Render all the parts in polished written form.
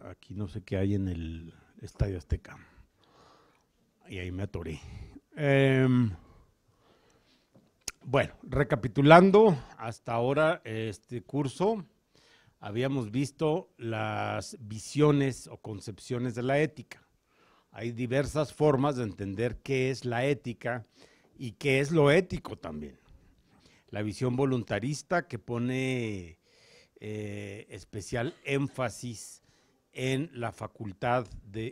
aquí no sé qué hay en el Estadio Azteca. Y ahí me atoré. Bueno, recapitulando hasta ahora este curso, habíamos visto las visiones o concepciones de la ética. Hay diversas formas de entender qué es la ética y qué es lo ético también. La visión voluntarista que pone especial énfasis en la facultad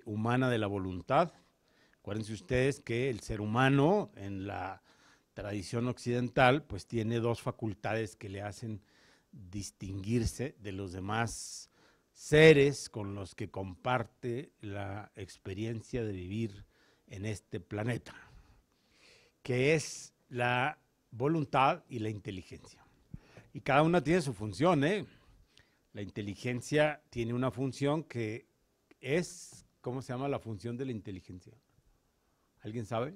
humana de la voluntad. Acuérdense ustedes que el ser humano en la tradición occidental pues tiene dos facultades que le hacen distinguirse de los demás seres con los que comparte la experiencia de vivir en este planeta, que es la voluntad y la inteligencia. Y cada una tiene su función, ¿eh? La inteligencia tiene una función que es, ¿cómo se llama la función de la inteligencia? ¿Alguien sabe?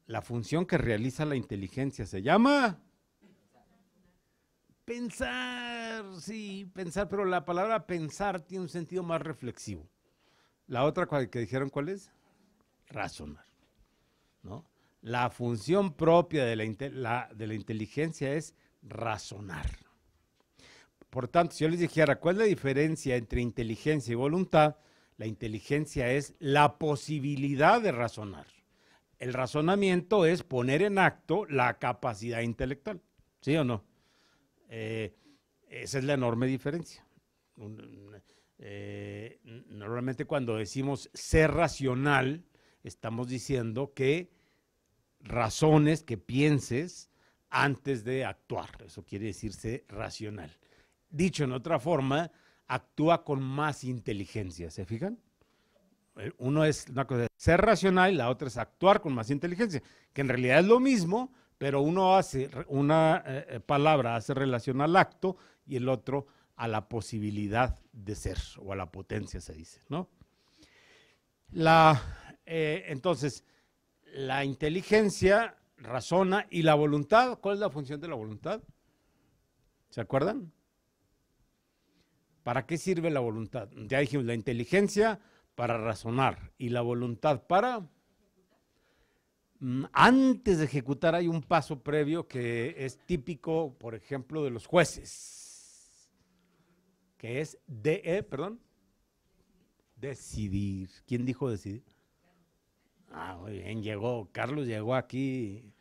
La función que realiza la inteligencia se llama pensar, sí, pensar, pero la palabra pensar tiene un sentido más reflexivo. La otra que dijeron, ¿cuál es? Razonar, ¿no? La función propia de la inteligencia es razonar. Por tanto, si yo les dijera, ¿cuál es la diferencia entre inteligencia y voluntad? La inteligencia es la posibilidad de razonar. El razonamiento es poner en acto la capacidad intelectual, ¿sí o no? Esa es la enorme diferencia. Normalmente cuando decimos ser racional, estamos diciendo que razones, que pienses antes de actuar. Eso quiere decir ser racional. Dicho en otra forma, actúa con más inteligencia, ¿se fijan? Uno es una cosa, ser racional, y la otra es actuar con más inteligencia, que en realidad es lo mismo, pero uno hace una palabra, hace relación al acto y el otro a la posibilidad de ser, o a la potencia se dice, ¿no? Entonces, la inteligencia razona y la voluntad, ¿cuál es la función de la voluntad? ¿Se acuerdan? ¿Para qué sirve la voluntad? Ya dijimos, la inteligencia para razonar y la voluntad para... Antes de ejecutar hay un paso previo que es típico, por ejemplo, de los jueces, que es decidir. ¿Quién dijo decidir? Ah, muy bien, Carlos llegó aquí.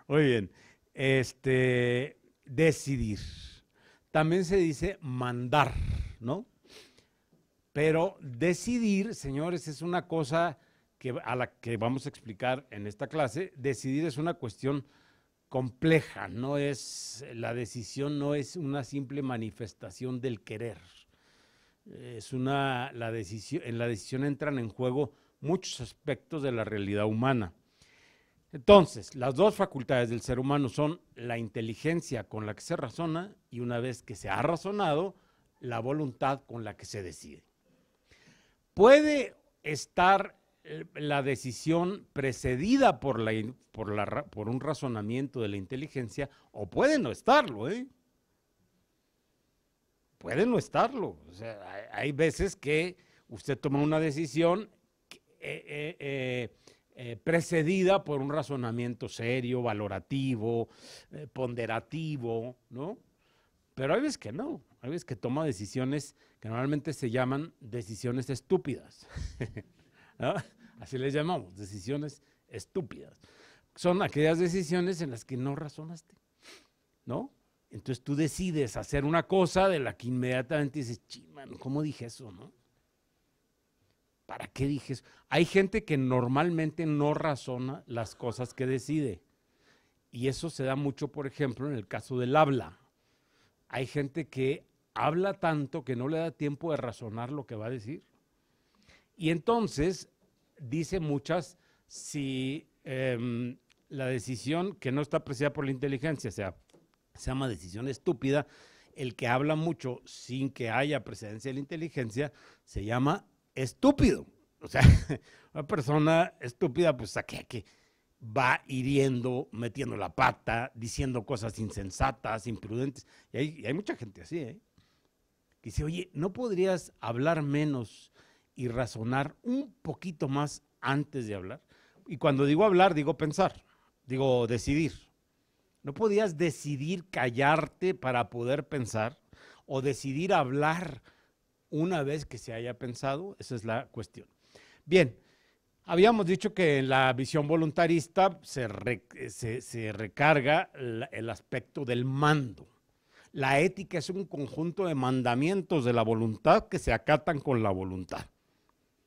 Muy bien. Decidir. También se dice mandar, ¿no? Pero decidir, señores, es una cosa a la que vamos a explicar en esta clase. Decidir es una cuestión compleja, la decisión no es una simple manifestación del querer. En la decisión entran en juego muchos aspectos de la realidad humana. Entonces, las dos facultades del ser humano son la inteligencia con la que se razona y una vez que se ha razonado, la voluntad con la que se decide. Puede estar la decisión precedida por un razonamiento de la inteligencia o puede no estarlo, ¿eh? Puede no estarlo. O sea, hay veces que usted toma una decisión precedida por un razonamiento serio, valorativo, ponderativo, ¿no? Pero hay veces que no, hay veces que toma decisiones que normalmente se llaman decisiones estúpidas, ¿no? Así les llamamos, decisiones estúpidas. Son aquellas decisiones en las que no razonaste, ¿no? Entonces tú decides hacer una cosa de la que inmediatamente dices, chimán, ¿cómo dije eso, no? ¿Para qué dije eso? Hay gente que normalmente no razona las cosas que decide. Y eso se da mucho, por ejemplo, en el caso del habla. Hay gente que habla tanto que no le da tiempo de razonar lo que va a decir. Y entonces dice muchas, si la decisión que no está precedida por la inteligencia, o sea, se llama decisión estúpida, el que habla mucho sin que haya precedencia de la inteligencia, se llama estúpido. O sea, una persona estúpida, pues, ¿a qué? va hiriendo, metiendo la pata, diciendo cosas insensatas, imprudentes. Y hay mucha gente así, ¿eh? Que dice, oye, ¿no podrías hablar menos y razonar un poquito más antes de hablar? Y cuando digo hablar, digo pensar, digo decidir. ¿No podías decidir callarte para poder pensar o decidir hablar una vez que se haya pensado? Esa es la cuestión. Bien, habíamos dicho que en la visión voluntarista se recarga el aspecto del mando. La ética es un conjunto de mandamientos de la voluntad que se acatan con la voluntad,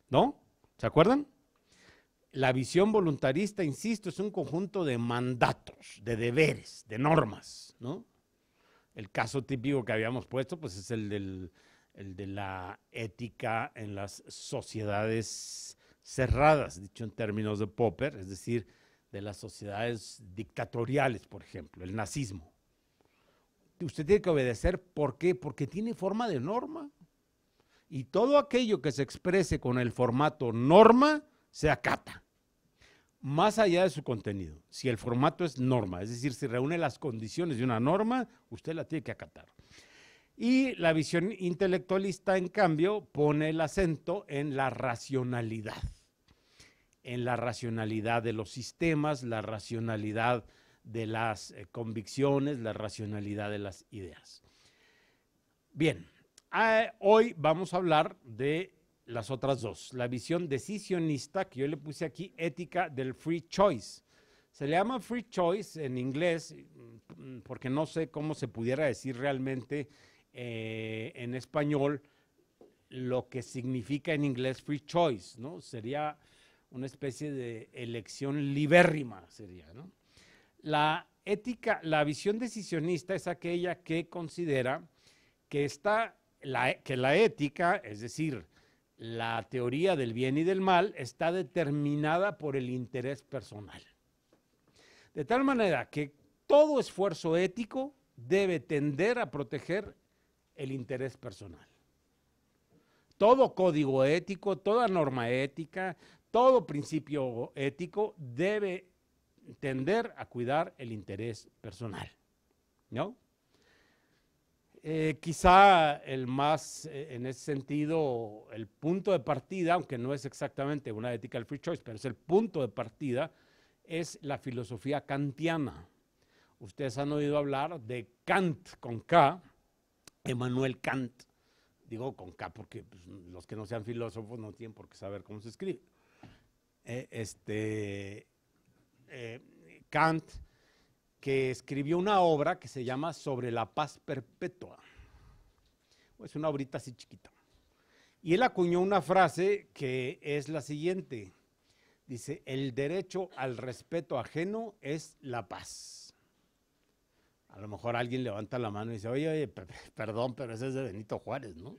¿no? ¿Se acuerdan? La visión voluntarista, insisto, es un conjunto de mandatos, de deberes, de normas, ¿no? El caso típico que habíamos puesto, pues es el de la ética en las sociedades cerradas, dicho en términos de Popper, es decir, de las sociedades dictatoriales, por ejemplo, el nazismo. Usted tiene que obedecer, ¿por qué? Porque tiene forma de norma. Y todo aquello que se exprese con el formato norma se acata, más allá de su contenido. Si el formato es norma, es decir, si reúne las condiciones de una norma, usted la tiene que acatar. Y la visión intelectualista, en cambio, pone el acento en la racionalidad de los sistemas, la racionalidad de las convicciones, la racionalidad de las ideas. Bien, hoy vamos a hablar de las otras dos. La visión decisionista, que yo le puse aquí, ética del free choice. Se le llama free choice en inglés, porque no sé cómo se pudiera decir realmente en español lo que significa en inglés free choice, ¿no? Sería una especie de elección libérrima, sería, ¿no? La ética, la visión decisionista es aquella que considera que la ética, es decir, la teoría del bien y del mal, está determinada por el interés personal. De tal manera que todo esfuerzo ético debe tender a proteger el interés personal. Todo código ético, toda norma ética, todo principio ético debe tender a cuidar el interés personal, ¿no? Quizá el más, en ese sentido, el punto de partida, aunque no es exactamente una ética del free choice, pero es el punto de partida, es la filosofía kantiana. Ustedes han oído hablar de Kant con K, Emmanuel Kant. Digo con K porque pues, los que no sean filósofos no tienen por qué saber cómo se escribe. Kant, que escribió una obra que se llama Sobre la paz perpetua. Es una obrita así chiquita. Y él acuñó una frase que es la siguiente. Dice, el derecho al respeto ajeno es la paz. A lo mejor alguien levanta la mano y dice, oye, perdón, pero ese es de Benito Juárez, ¿no?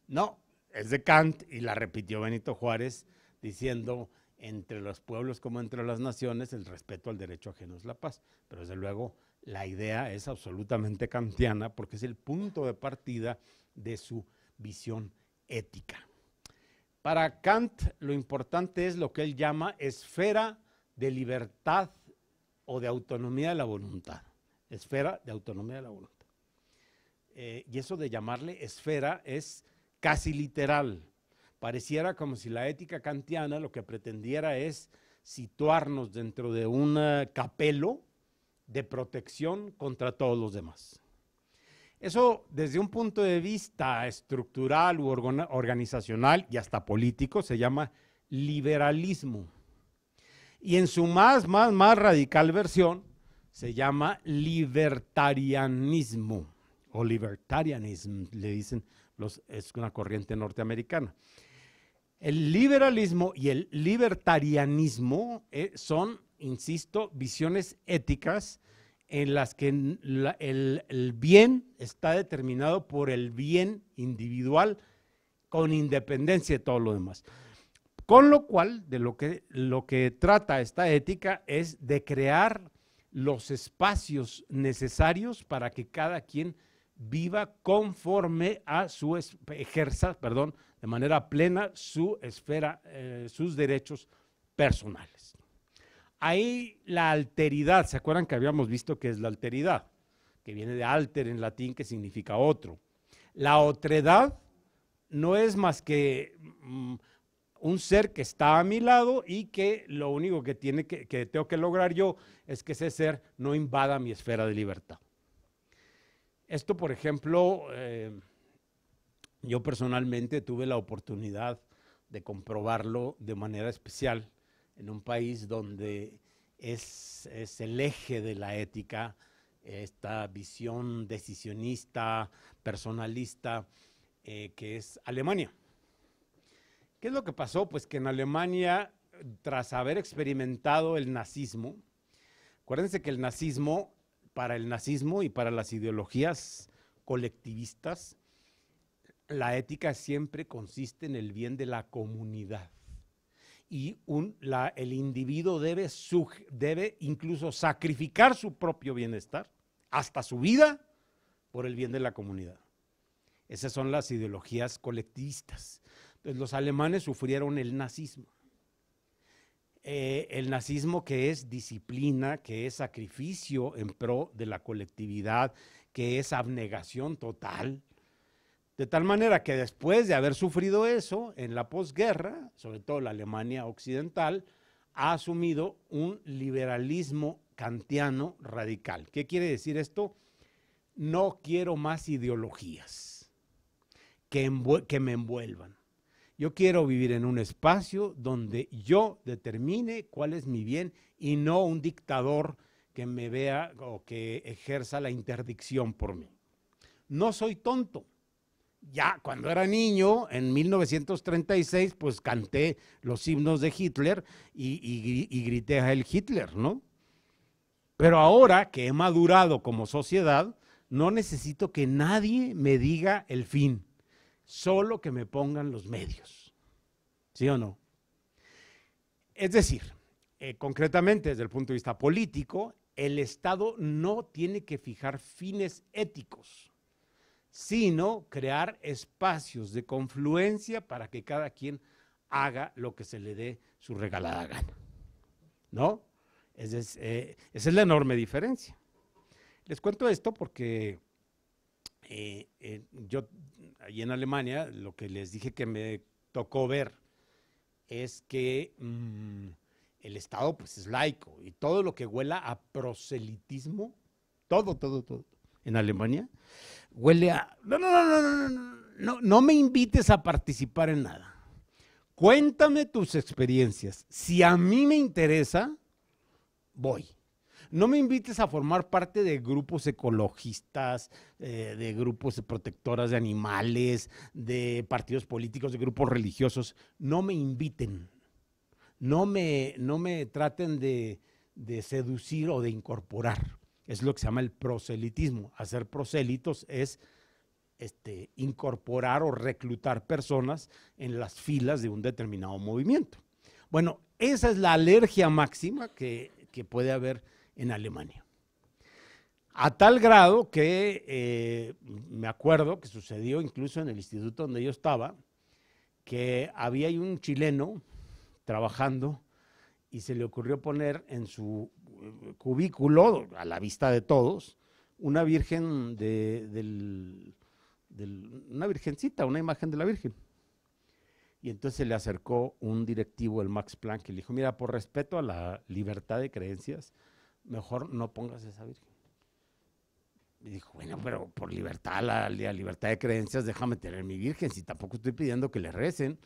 No, es de Kant y la repitió Benito Juárez diciendo, entre los pueblos como entre las naciones, el respeto al derecho ajeno es la paz. Pero desde luego la idea es absolutamente kantiana porque es el punto de partida de su visión ética. Para Kant lo importante es lo que él llama esfera de libertad o de autonomía de la voluntad. Esfera de autonomía de la voluntad. Y eso de llamarle esfera es casi literal. Pareciera como si la ética kantiana lo que pretendiera es situarnos dentro de un capelo de protección contra todos los demás. Eso desde un punto de vista estructural u organizacional y hasta político se llama liberalismo. Y en su más radical versión se llama libertarianismo o libertarianism, le dicen, es una corriente norteamericana. El liberalismo y el libertarianismo son, insisto, visiones éticas en las que el bien está determinado por el bien individual con independencia de todo lo demás. Con lo cual, de lo que trata esta ética es de crear los espacios necesarios para que cada quien viva conforme a ejerza de manera plena su esfera, sus derechos personales. Ahí la alteridad, ¿se acuerdan que habíamos visto qué es la alteridad? Que viene de alter en latín, que significa otro. La otredad no es más que un ser que está a mi lado y que lo único que tengo que lograr yo es que ese ser no invada mi esfera de libertad. Esto, por ejemplo, yo personalmente tuve la oportunidad de comprobarlo de manera especial en un país donde es el eje de la ética, esta visión decisionista, personalista, que es Alemania. ¿Qué es lo que pasó? Pues que en Alemania, tras haber experimentado el nazismo, acuérdense que para el nazismo y para las ideologías colectivistas, la ética siempre consiste en el bien de la comunidad. Y el individuo debe incluso sacrificar su propio bienestar, hasta su vida, por el bien de la comunidad. Esas son las ideologías colectivistas. Entonces, los alemanes sufrieron el nazismo. El nazismo, que es disciplina, que es sacrificio en pro de la colectividad, que es abnegación total. De tal manera que después de haber sufrido eso, en la posguerra, sobre todo la Alemania occidental, ha asumido un liberalismo kantiano radical. ¿Qué quiere decir esto? No quiero más ideologías que me envuelvan. Yo quiero vivir en un espacio donde yo determine cuál es mi bien y no un dictador que me vea o que ejerza la interdicción por mí. No soy tonto. Ya cuando era niño, en 1936, pues canté los himnos de Hitler y grité a Heil Hitler, ¿no? Pero ahora que he madurado como sociedad, no necesito que nadie me diga el fin, solo que me pongan los medios. ¿Sí o no? Es decir, concretamente desde el punto de vista político, el Estado no tiene que fijar fines éticos, sino crear espacios de confluencia para que cada quien haga lo que se le dé su regalada gana, ¿no? Esa es la enorme diferencia. Les cuento esto porque yo, allí en Alemania, lo que les dije que me tocó ver es que el Estado pues es laico y todo lo que huela a proselitismo, todo, en Alemania, huele a, no me invites a participar en nada. Cuéntame tus experiencias. Si a mí me interesa, voy. No me invites a formar parte de grupos ecologistas, de grupos de protectoras de animales, de partidos políticos, de grupos religiosos. No me inviten. No me traten de seducir o de incorporar. Es lo que se llama el proselitismo. Hacer prosélitos es incorporar o reclutar personas en las filas de un determinado movimiento. Bueno, esa es la alergia máxima que puede haber en Alemania. A tal grado que me acuerdo que sucedió incluso en el instituto donde yo estaba, que había un chileno trabajando y se le ocurrió poner en su cubículo, a la vista de todos, una virgen una virgencita, una imagen de la Virgen. Y entonces se le acercó un directivo del Max Planck y le dijo, mira, por respeto a la libertad de creencias, mejor no pongas esa Virgen. Y dijo, bueno, pero por libertad, la libertad de creencias, déjame tener mi Virgen, si tampoco estoy pidiendo que le recen.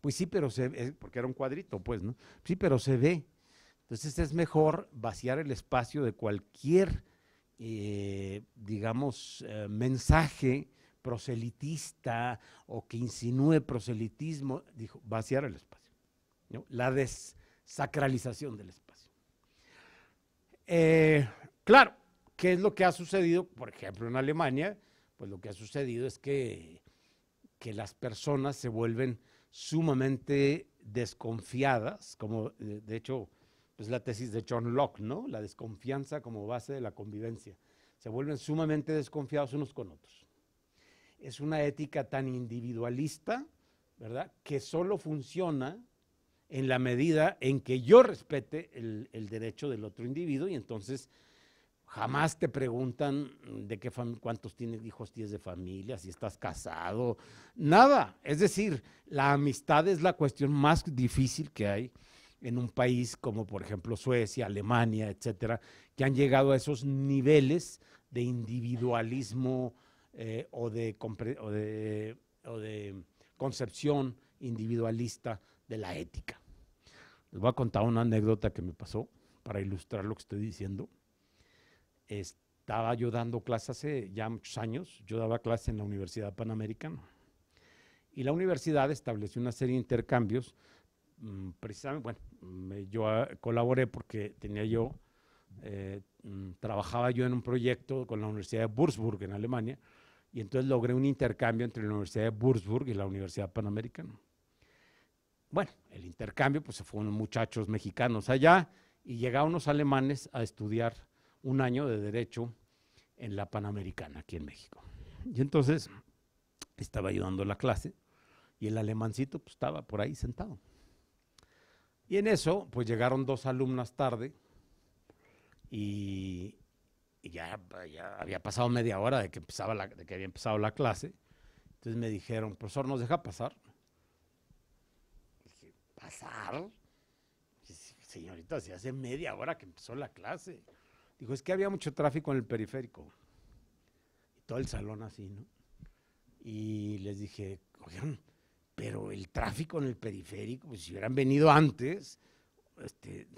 Pues sí, pero se ve, porque era un cuadrito, pues, ¿no? Sí, pero se ve. Entonces es mejor vaciar el espacio de cualquier, digamos, mensaje proselitista o que insinúe proselitismo, dijo, vaciar el espacio, ¿no? La desacralización del espacio. Claro, ¿qué es lo que ha sucedido? Por ejemplo, en Alemania, pues lo que ha sucedido es que las personas se vuelven sumamente desconfiadas, como de hecho es la tesis de John Locke, ¿no? La desconfianza como base de la convivencia. Se vuelven sumamente desconfiados unos con otros. Es una ética tan individualista, ¿verdad?, que solo funciona en la medida en que yo respete el derecho del otro individuo, y entonces jamás te preguntan de qué cuántos hijos tienes de familia, si estás casado, nada. Es decir, la amistad es la cuestión más difícil que hay en un país como por ejemplo Suecia, Alemania, etcétera, que han llegado a esos niveles de individualismo o de concepción individualista de la ética. Les voy a contar una anécdota que me pasó para ilustrar lo que estoy diciendo. Estaba yo dando clases hace ya muchos años, yo daba clases en la Universidad Panamericana y la universidad estableció una serie de intercambios, precisamente, bueno, yo colaboré porque trabajaba yo en un proyecto con la Universidad de Würzburg en Alemania, y entonces logré un intercambio entre la Universidad de Würzburg y la Universidad Panamericana. Bueno, el intercambio, pues se fueron muchachos mexicanos allá y llegaron unos alemanes a estudiar un año de Derecho en la Panamericana, aquí en México. Y entonces estaba ayudando la clase y el alemancito pues, estaba por ahí sentado. Y en eso, pues llegaron dos alumnas tarde y ya había pasado media hora de que había empezado la clase. Entonces me dijeron, profesor, ¿nos deja pasar? Dije, ¿pasar? Señorita, si hace media hora que empezó la clase. Dijo, es que había mucho tráfico en el periférico. Y todo el salón así, ¿no? Y les dije, oigan, pero el tráfico en el periférico, pues si hubieran venido antes,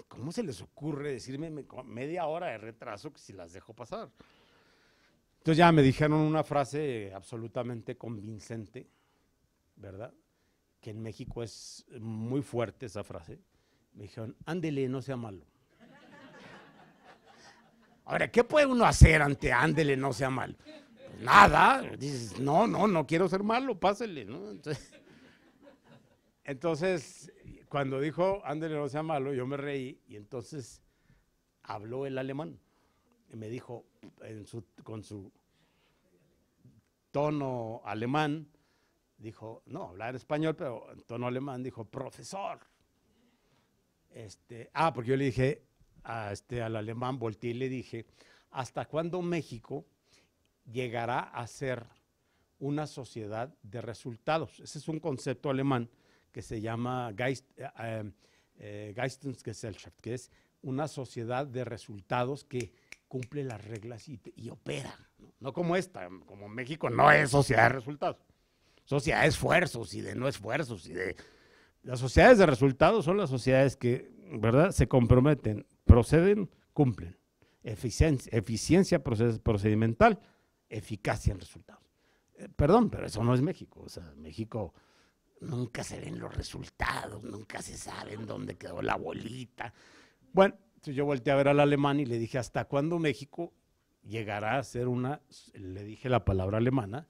¿cómo se les ocurre decirme media hora de retraso que si las dejo pasar? Entonces ya me dijeron una frase absolutamente convincente, ¿verdad? Que en México es muy fuerte esa frase. Me dijeron, ándele, no sea malo. Ahora, ¿qué puede uno hacer ante ándele, no sea malo? Pues nada, dices, no quiero ser malo, pásele, ¿no? Entonces, cuando dijo ándele, no sea malo, yo me reí y entonces habló el alemán y me dijo con su tono alemán, dijo, no, hablaba en español, pero en tono alemán, dijo, profesor. Porque yo le dije al alemán, volteé y le dije, ¿hasta cuándo México llegará a ser una sociedad de resultados? Ese es un concepto alemán que se llama Geistesgesellschaft, que es una sociedad de resultados que cumple las reglas y opera, no como esta, como México no es sociedad de resultados, sociedad de esfuerzos y de no esfuerzos las sociedades de resultados son las sociedades que, ¿verdad?, se comprometen, proceden, cumplen. Eficiencia procedimental, eficacia en resultados. Perdón, pero eso no es México. O sea, México nunca se ven los resultados, nunca se sabe en dónde quedó la bolita. Bueno, entonces yo volteé a ver al alemán y le dije, ¿hasta cuándo México llegará a ser le dije la palabra alemana,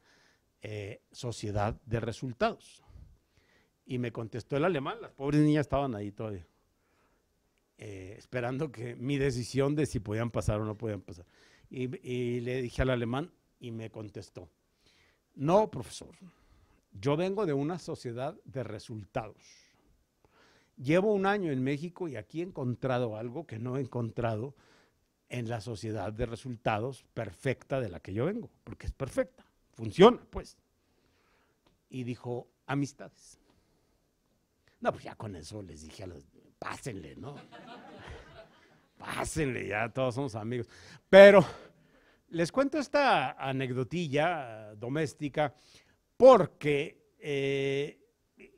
sociedad de resultados? Y me contestó el alemán, las pobres niñas estaban ahí todavía, esperando que mi decisión de si podían pasar o no podían pasar. Y le dije al alemán y me contestó, no, profesor, yo vengo de una sociedad de resultados. Llevo un año en México y aquí he encontrado algo que no he encontrado en la sociedad de resultados perfecta de la que yo vengo, porque es perfecta, funciona, pues. Y dijo, amistades. No, pues ya con eso les dije pásenle, ¿no? Pásenle, ya todos somos amigos. Pero les cuento esta anecdotilla doméstica porque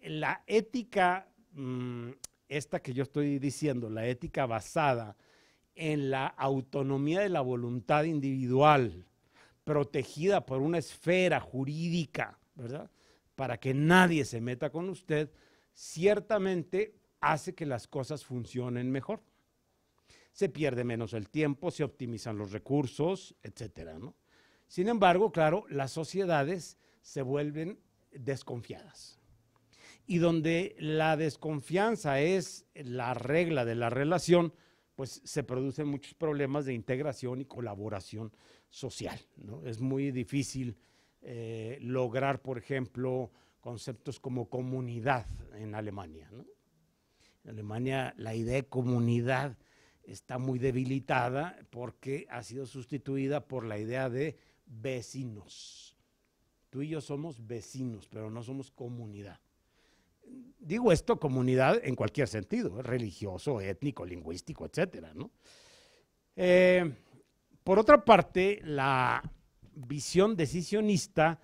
la ética, esta que yo estoy diciendo, la ética basada en la autonomía de la voluntad individual, protegida por una esfera jurídica, ¿verdad?, para que nadie se meta con usted, ciertamente hace que las cosas funcionen mejor. Se pierde menos el tiempo, se optimizan los recursos, etcétera, ¿no? Sin embargo, claro, las sociedades se vuelven desconfiadas. Y donde la desconfianza es la regla de la relación, pues se producen muchos problemas de integración y colaboración social, ¿no? Es muy difícil lograr, por ejemplo, conceptos como comunidad en Alemania, ¿no? En Alemania la idea de comunidad está muy debilitada porque ha sido sustituida por la idea de vecinos. Tú y yo somos vecinos, pero no somos comunidad. Digo esto, comunidad en cualquier sentido, religioso, étnico, lingüístico, etcétera, ¿no? Por otra parte, la visión decisionista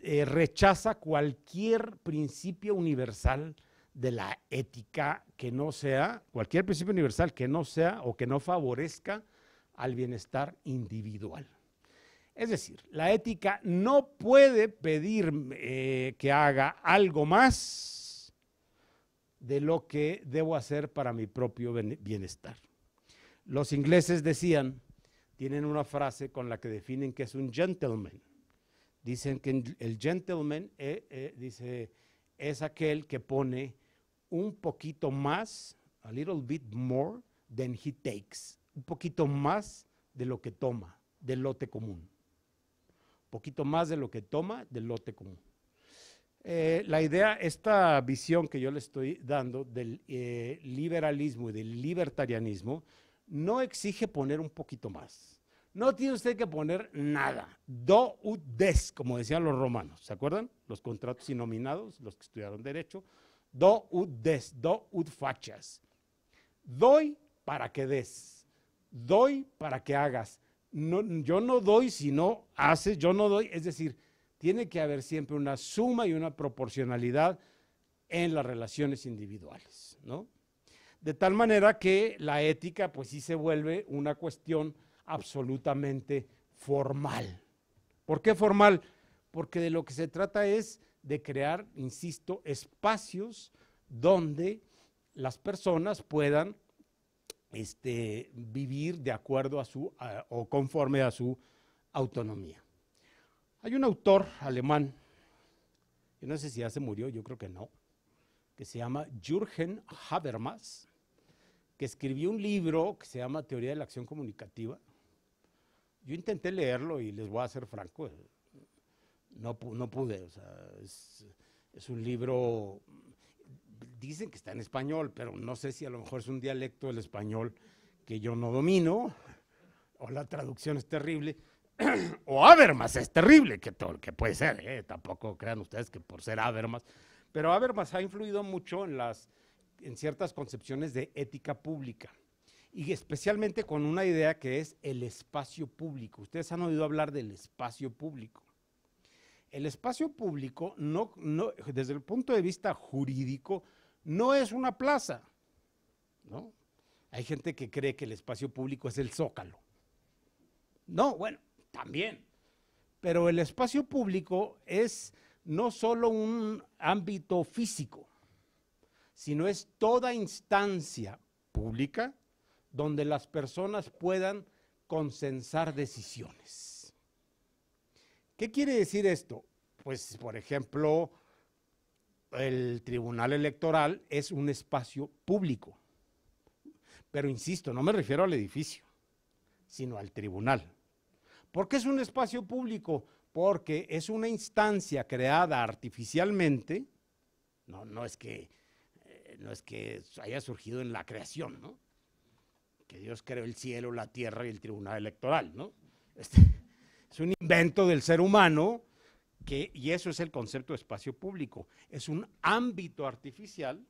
rechaza cualquier principio universal de la ética que no sea, cualquier principio universal que no sea o que no favorezca al bienestar individual. Es decir, la ética no puede pedir que haga algo más de lo que debo hacer para mi propio bienestar. Los ingleses decían, tienen una frase con la que definen que es un gentleman. Dicen que el gentleman dice, es aquel que pone un poquito más, a little bit more than he takes, un poquito más de lo que toma, del lote común. Un poquito más de lo que toma del lote común. La idea, esta visión que yo le estoy dando del liberalismo y del libertarianismo, no exige poner un poquito más. No tiene usted que poner nada. Do ut des, como decían los romanos. ¿Se acuerdan? Los contratos innominados, los que estudiaron derecho. Do ut des, do ut facas. Doy para que des. Doy para que hagas. No, yo no doy si no haces, yo no doy. Es decir, tiene que haber siempre una suma y una proporcionalidad en las relaciones individuales, ¿no? De tal manera que la ética, pues sí se vuelve una cuestión absolutamente formal. ¿Por qué formal? Porque de lo que se trata es de crear, insisto, espacios donde las personas puedan vivir de acuerdo a su, o conforme a su autonomía. Hay un autor alemán, yo no sé si ya se murió, yo creo que no, que se llama Jürgen Habermas, que escribió un libro que se llama Teoría de la Acción Comunicativa. Yo intenté leerlo y les voy a ser franco, no pude, o sea, es un libro, dicen que está en español, pero no sé si a lo mejor es un dialecto del español que yo no domino, o la traducción es terrible, o Habermas es terrible, que puede ser, tampoco crean ustedes que por ser Habermas, pero Habermas ha influido mucho en ciertas concepciones de ética pública, y especialmente con una idea que es el espacio público. Ustedes han oído hablar del espacio público. El espacio público, desde el punto de vista jurídico, no es una plaza, ¿no? Hay gente que cree que el espacio público es el Zócalo. No, bueno, también. Pero el espacio público es no solo un ámbito físico, sino es toda instancia pública donde las personas puedan consensar decisiones. ¿Qué quiere decir esto? Pues, por ejemplo, el Tribunal Electoral es un espacio público. Pero insisto, no me refiero al edificio, sino al tribunal. ¿Por qué es un espacio público? Porque es una instancia creada artificialmente, no es que haya surgido en la creación, ¿no? Que Dios creó el cielo, la tierra y el tribunal electoral, ¿no? Es un invento del ser humano, y eso es el concepto de espacio público. Es un ámbito artificial,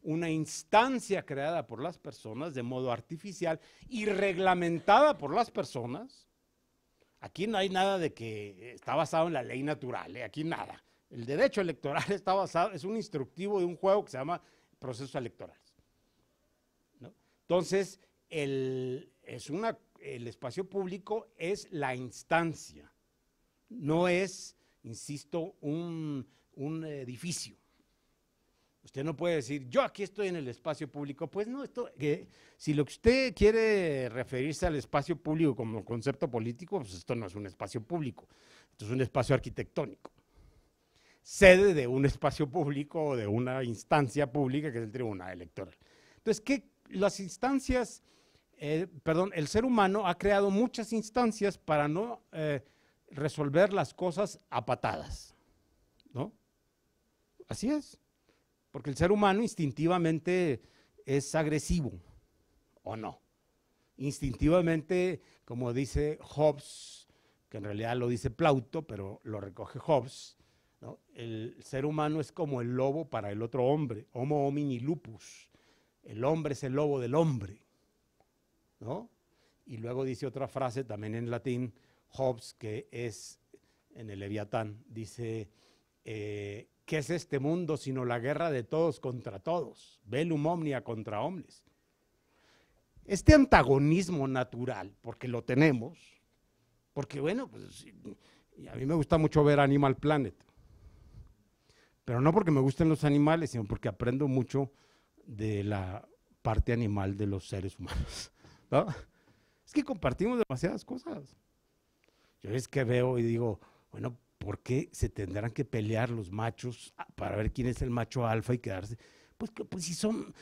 una instancia creada por las personas de modo artificial y reglamentada por las personas. Aquí no hay nada de que está basado en la ley natural, aquí nada. El derecho electoral está basado, es un instructivo de un juego que se llama procesos electorales, ¿no? Entonces, el espacio público es la instancia, no es, insisto, un edificio. Usted no puede decir, yo aquí estoy en el espacio público. Pues no, si lo que usted quiere referirse al espacio público como concepto político, pues esto no es un espacio público, esto es un espacio arquitectónico, sede de un espacio público o de una instancia pública que es el Tribunal Electoral. Entonces, las instancias, el ser humano ha creado muchas instancias para no resolver las cosas a patadas, ¿no? Así es. Porque el ser humano instintivamente es agresivo o no. Instintivamente, como dice Hobbes, que en realidad lo dice Plauto, pero lo recoge Hobbes, ¿no? El ser humano es como el lobo para el otro hombre, homo homini lupus. El hombre es el lobo del hombre, ¿no? Y luego dice otra frase también en latín, Hobbes, que es en el Leviatán, dice, ¿qué es este mundo sino la guerra de todos contra todos? Bellum omnia contra omnes. Este antagonismo natural, porque lo tenemos, porque bueno, pues a mí me gusta mucho ver Animal Planet, pero no porque me gusten los animales, sino porque aprendo mucho de la parte animal de los seres humanos, ¿no? Es que compartimos demasiadas cosas. Yo es que veo y digo, bueno, ¿por qué se tendrán que pelear los machos para ver quién es el macho alfa y quedarse? Pues si son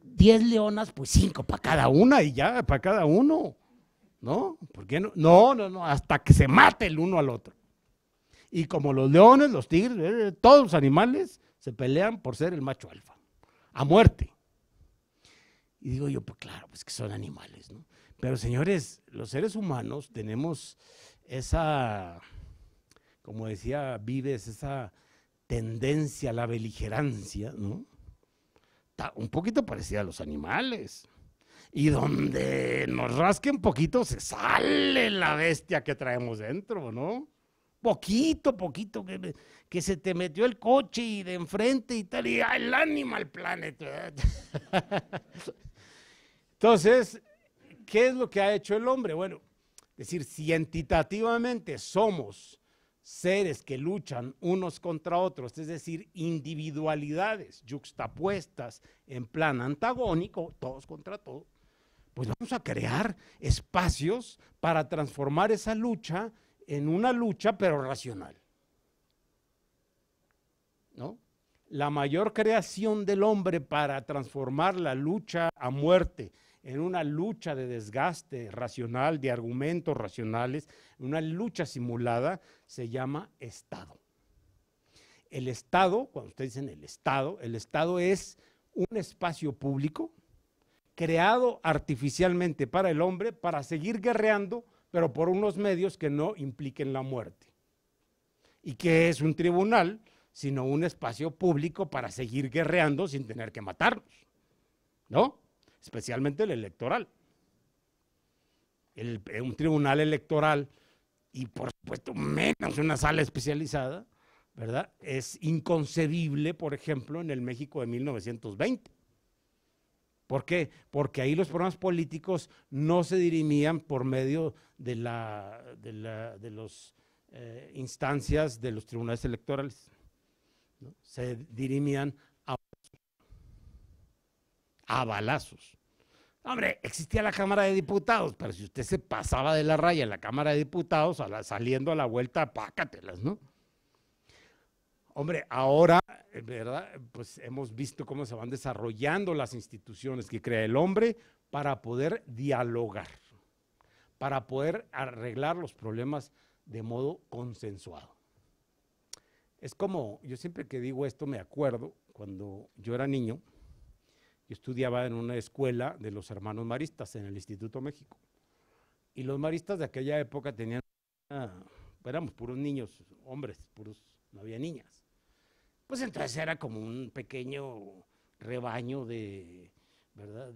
10 leonas, pues 5 para cada una y ya, para cada uno, ¿no? ¿Por qué no? No, hasta que se mate el uno al otro. Y como los leones, los tigres, todos los animales se pelean por ser el macho alfa, a muerte. Y digo yo, pues claro, pues que son animales, ¿no? Pero señores, los seres humanos tenemos esa, como decía Vives, esa tendencia a la beligerancia, ¿no? Un poquito parecida a los animales. Y donde nos rasque un poquito se sale la bestia que traemos dentro, ¿no? Poquito, que se te metió el coche y de enfrente y tal, y el Animal Planet. Entonces, ¿qué es lo que ha hecho el hombre? Bueno, es decir, si entitativamente somos seres que luchan unos contra otros, es decir, individualidades yuxtapuestas en plan antagónico, todos contra todos, pues vamos a crear espacios para transformar esa lucha en una lucha pero racional, ¿no? La mayor creación del hombre para transformar la lucha a muerte en una lucha de desgaste racional, de argumentos racionales, una lucha simulada, se llama Estado. El Estado, cuando ustedes dicen el Estado es un espacio público creado artificialmente para el hombre para seguir guerreando, pero por unos medios que no impliquen la muerte. ¿Y qué es un tribunal? Sino un espacio público para seguir guerreando sin tener que matarnos, ¿no? Especialmente el electoral. Un tribunal electoral y por supuesto menos una sala especializada, ¿verdad? Es inconcebible, por ejemplo, en el México de 1920. ¿Por qué? Porque ahí los problemas políticos no se dirimían por medio de las instancias de los tribunales electorales, ¿no? Se dirimían a balazos. Hombre, existía la Cámara de Diputados, pero si usted se pasaba de la raya en la Cámara de Diputados, saliendo a la vuelta, pácatelas, ¿no? Hombre, ahora, ¿verdad? Pues hemos visto cómo se van desarrollando las instituciones que crea el hombre para poder dialogar, para poder arreglar los problemas de modo consensuado. Es como, yo siempre que digo esto me acuerdo, cuando yo era niño, yo estudiaba en una escuela de los hermanos maristas en el Instituto México. Y los maristas de aquella época tenían, éramos puros niños, hombres, puros, no había niñas. Pues entonces era como un pequeño rebaño de, ¿verdad?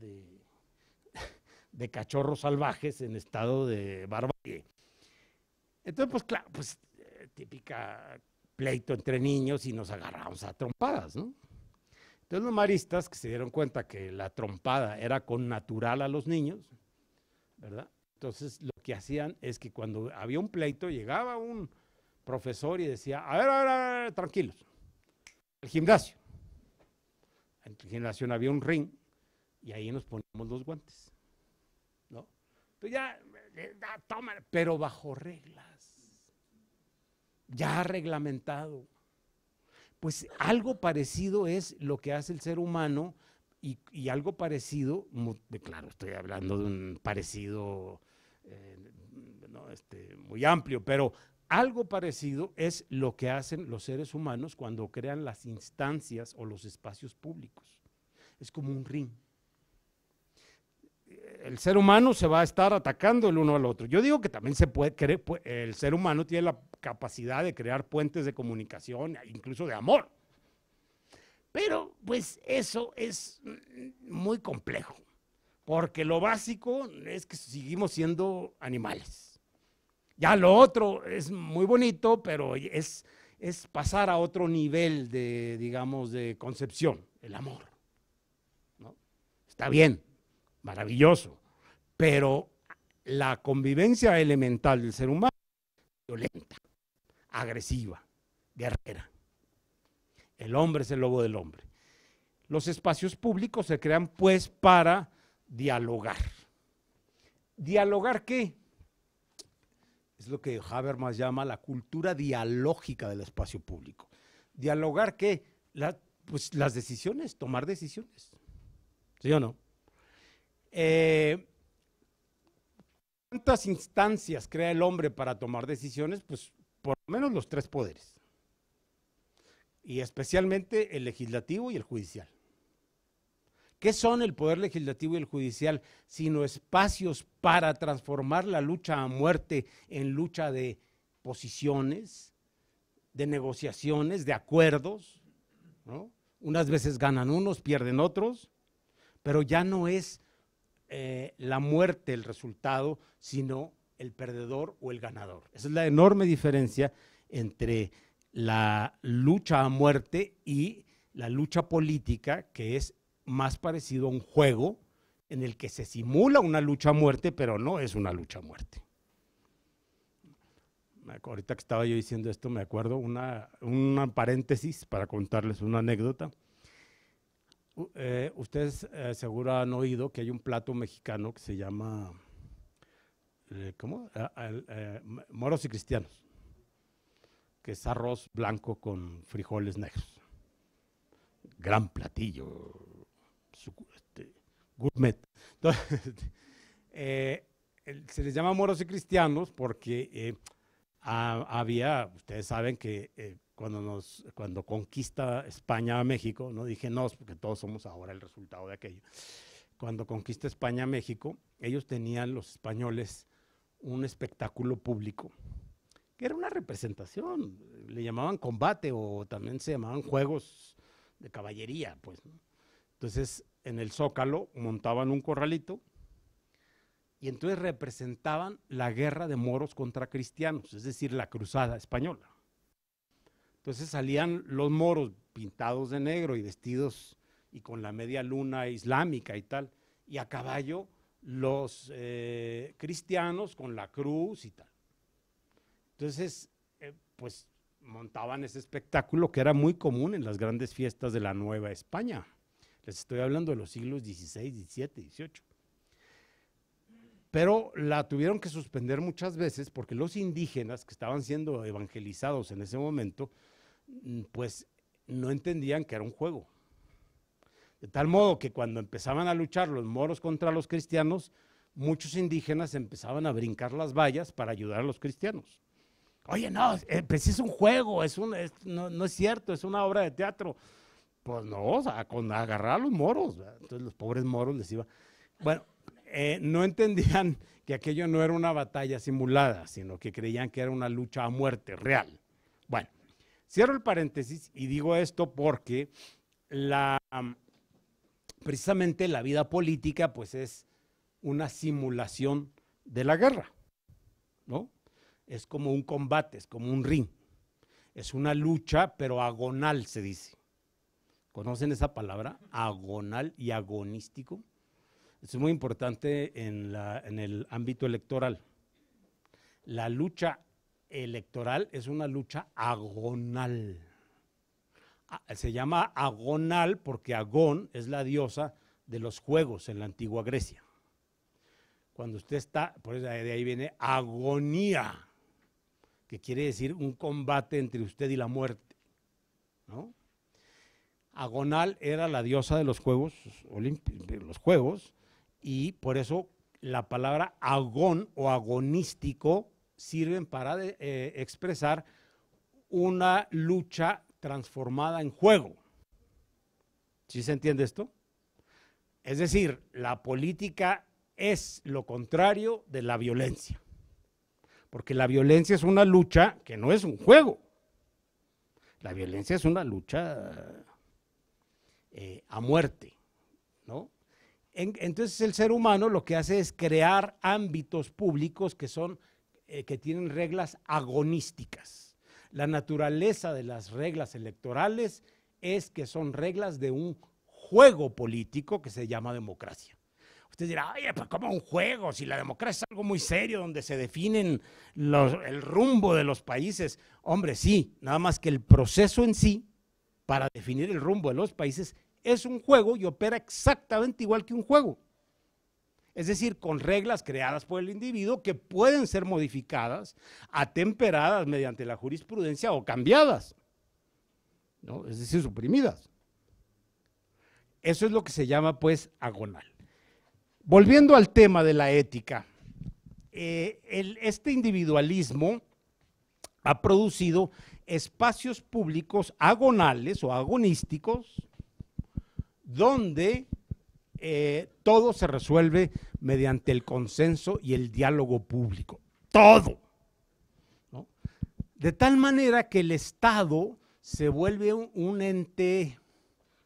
De cachorros salvajes en estado de barbarie. Entonces, pues claro, pues típica pleito entre niños y nos agarramos a trompadas, ¿no? Entonces los maristas, que se dieron cuenta que la trompada era connatural a los niños, ¿verdad? Entonces lo que hacían es que cuando había un pleito, llegaba un profesor y decía, a ver, tranquilos, el gimnasio. En el gimnasio había un ring y ahí nos poníamos los guantes, ¿no? Entonces ya, toma, pero bajo reglas, ya reglamentado. Pues algo parecido es lo que hace el ser humano y algo parecido, claro, estoy hablando de un parecido no, muy amplio, pero algo parecido es lo que hacen los seres humanos cuando crean las instancias o los espacios públicos. Es es como un ring. El ser humano se va a estar atacando el uno al otro. Yo digo que también se puede creer, el ser humano tiene la capacidad de crear puentes de comunicación, incluso de amor. Pero pues eso es muy complejo, porque lo básico es que seguimos siendo animales. Ya lo otro es muy bonito, pero es pasar a otro nivel de, digamos, de concepción, el amor, ¿no? Está bien, maravilloso, pero la convivencia elemental del ser humano es violenta, agresiva, guerrera. El hombre es el lobo del hombre. Los espacios públicos se crean pues para dialogar. ¿Dialogar qué? Es lo que Habermas llama la cultura dialógica del espacio público. ¿Dialogar qué? Pues las decisiones, tomar decisiones. ¿Sí o no? ¿Cuántas instancias crea el hombre para tomar decisiones? Pues por lo menos los 3 poderes. Y especialmente el legislativo y el judicial. ¿Qué son el poder legislativo y el judicial? Sino espacios para transformar la lucha a muerte en lucha de posiciones, de negociaciones, de acuerdos, ¿no? Unas veces ganan unos, pierden otros, pero ya no es la muerte el resultado, sino el perdedor o el ganador. Esa es la enorme diferencia entre la lucha a muerte y la lucha política, que es más parecido a un juego en el que se simula una lucha a muerte, pero no es una lucha a muerte. Ahorita que estaba yo diciendo esto, me acuerdo una paréntesis para contarles una anécdota. Ustedes seguro han oído que hay un plato mexicano que se llama ¿cómo? Moros y cristianos, que es arroz blanco con frijoles negros. Gran platillo, gourmet. Entonces, se les llama moros y cristianos porque había, ustedes saben que cuando conquista España a México, no dije nos, porque todos somos ahora el resultado de aquello. Cuando conquista España a México, ellos tenían, los españoles, un espectáculo público, que era una representación, le llamaban combate o también se llamaban juegos de caballería, pues, ¿no? Entonces, en el Zócalo montaban un corralito y entonces representaban la guerra de moros contra cristianos, es decir, la cruzada española. Entonces salían los moros pintados de negro y vestidos y con la media luna islámica y tal, y a caballo los cristianos con la cruz y tal. Entonces, pues montaban ese espectáculo que era muy común en las grandes fiestas de la Nueva España. Les estoy hablando de los siglos XVI, XVII, XVIII. Pero la tuvieron que suspender muchas veces porque los indígenas que estaban siendo evangelizados en ese momento, pues no entendían que era un juego. De tal modo que cuando empezaban a luchar los moros contra los cristianos, muchos indígenas empezaban a brincar las vallas para ayudar a los cristianos. Oye, no, pues es un juego, no es cierto, es una obra de teatro. Pues no, o sea, con agarrar a los moros, ¿verdad? Entonces los pobres moros les iba. Bueno, no entendían que aquello no era una batalla simulada, sino que creían que era una lucha a muerte real. Bueno, cierro el paréntesis y digo esto porque precisamente la vida política pues es una simulación de la guerra, ¿no? Es como un combate, es como un ring, es una lucha pero agonal se dice. ¿Conocen esa palabra? Agonal y agonístico. Esto es muy importante en el ámbito electoral. La lucha electoral es una lucha agonal. Se llama agonal porque Agón es la diosa de los juegos en la antigua Grecia. Cuando usted está, por eso de ahí viene agonía, que quiere decir un combate entre usted y la muerte, ¿no? Agonal era la diosa de los juegos, y por eso la palabra agón o agonístico sirven para expresar una lucha transformada en juego. ¿Sí se entiende esto? Es decir, la política es lo contrario de la violencia. Porque la violencia es una lucha que no es un juego. La violencia es una lucha a muerte, ¿no? Entonces el ser humano lo que hace es crear ámbitos públicos que tienen reglas agonísticas. La naturaleza de las reglas electorales es que son reglas de un juego político que se llama democracia. Usted dirá, oye, pues ¿cómo un juego? Si la democracia es algo muy serio donde se definen el rumbo de los países. Hombre, sí, nada más que el proceso en sí para definir el rumbo de los países es un juego y opera exactamente igual que un juego. Es decir, con reglas creadas por el individuo que pueden ser modificadas, atemperadas mediante la jurisprudencia o cambiadas, ¿no? Es decir, suprimidas. Eso es lo que se llama, pues, agonal. Volviendo al tema de la ética, este individualismo ha producido espacios públicos agonales o agonísticos donde todo se resuelve mediante el consenso y el diálogo público. Todo, ¿no? De tal manera que el Estado se vuelve un ente,